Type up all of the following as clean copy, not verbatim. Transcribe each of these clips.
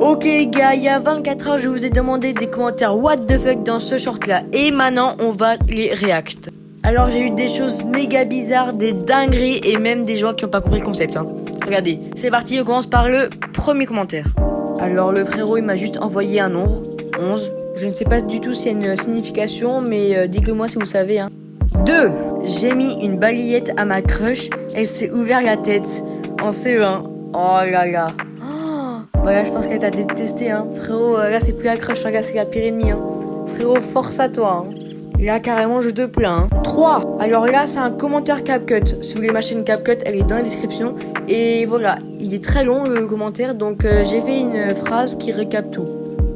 Ok gars, il y a 24 heures, je vous ai demandé des commentaires what the fuck dans ce short là. Et maintenant, on va les react. Alors j'ai eu des choses méga bizarres, des dingueries et même des gens qui n'ont pas compris le concept. Regardez, c'est parti, on commence par le premier commentaire. Alors le frérot, il m'a juste envoyé un nombre, 11. Je ne sais pas du tout s'il y a une signification, mais dites-le-moi si vous savez. 2. J'ai mis une balayette à ma crush, elle s'est ouvert la tête en CE1. Oh là là. Voilà, je pense qu'elle t'a détesté, frérot, là c'est plus la crush, là c'est la pire ennemie, Frérot, force à toi, Là, carrément, je te plains, 3. Alors là, c'est un commentaire CapCut. Si vous voulez ma chaîne CapCut, elle est dans la description. Et voilà, il est très long, le commentaire, donc j'ai fait une phrase qui récap tout.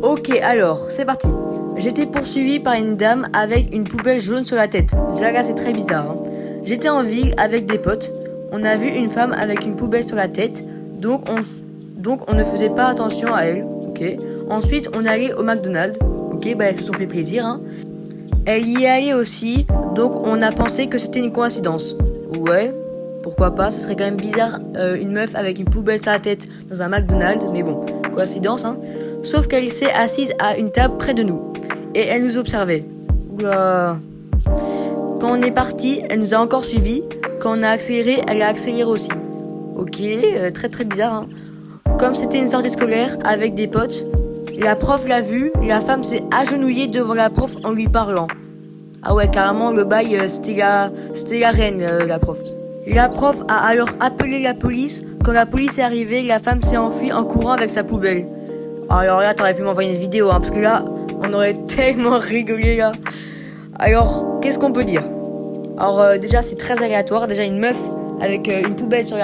Ok, alors, c'est parti. J'étais poursuivi par une dame avec une poubelle jaune sur la tête. Déjà là, c'est très bizarre, J'étais en ville avec des potes. On a vu une femme avec une poubelle sur la tête, donc on ne faisait pas attention à elle, ok. Ensuite, on allait au McDonald's, ok, elles se sont fait plaisir, Elle y est allée aussi, donc on a pensé que c'était une coïncidence. Ouais, pourquoi pas, ça serait quand même bizarre, une meuf avec une poubelle sur la tête dans un McDonald's, mais bon, coïncidence, Sauf qu'elle s'est assise à une table près de nous, et elle nous observait. Oula. Quand on est parti, elle nous a encore suivis. Quand on a accéléré, elle a accéléré aussi. Ok, très très bizarre, Comme c'était une sortie scolaire avec des potes, la prof l'a vue, la femme s'est agenouillée devant la prof en lui parlant. Ah ouais, carrément, le bail, c'était la reine, la prof. La prof a alors appelé la police. Quand la police est arrivée, la femme s'est enfuie en courant avec sa poubelle. Alors là, t'aurais pu m'envoyer une vidéo, parce que là, on aurait tellement rigolé, là. Alors, qu'est-ce qu'on peut dire? Alors, déjà, c'est très aléatoire. Déjà, une meuf avec une poubelle sur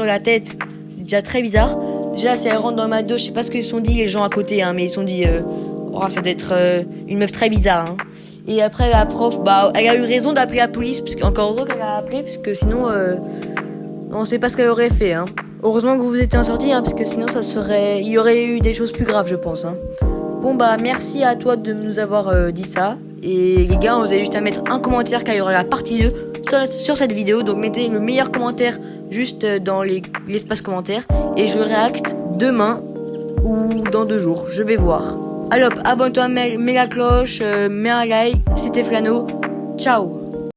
la tête, c'est déjà très bizarre. Déjà, si elle rentre dans ma dos, je sais pas ce qu'ils se sont dit les gens à côté, mais ils se sont dit, ça doit être une meuf très bizarre, Et après, la prof, elle a eu raison d'appeler la police, parce qu'encore heureux qu'elle a appelé, parce que sinon, on sait pas ce qu'elle aurait fait, Heureusement que vous étiez en sortie, parce que sinon, il y aurait eu des choses plus graves, je pense, Bon, merci à toi de nous avoir dit ça. Et les gars, vous avez juste à mettre un commentaire car il y aura la partie 2 sur cette vidéo. Donc mettez le meilleur commentaire juste dans l'espace commentaire. Et je réacte demain ou dans 2 jours. Je vais voir. Alors, abonne-toi, mets la cloche, mets un like. C'était Flano. Ciao.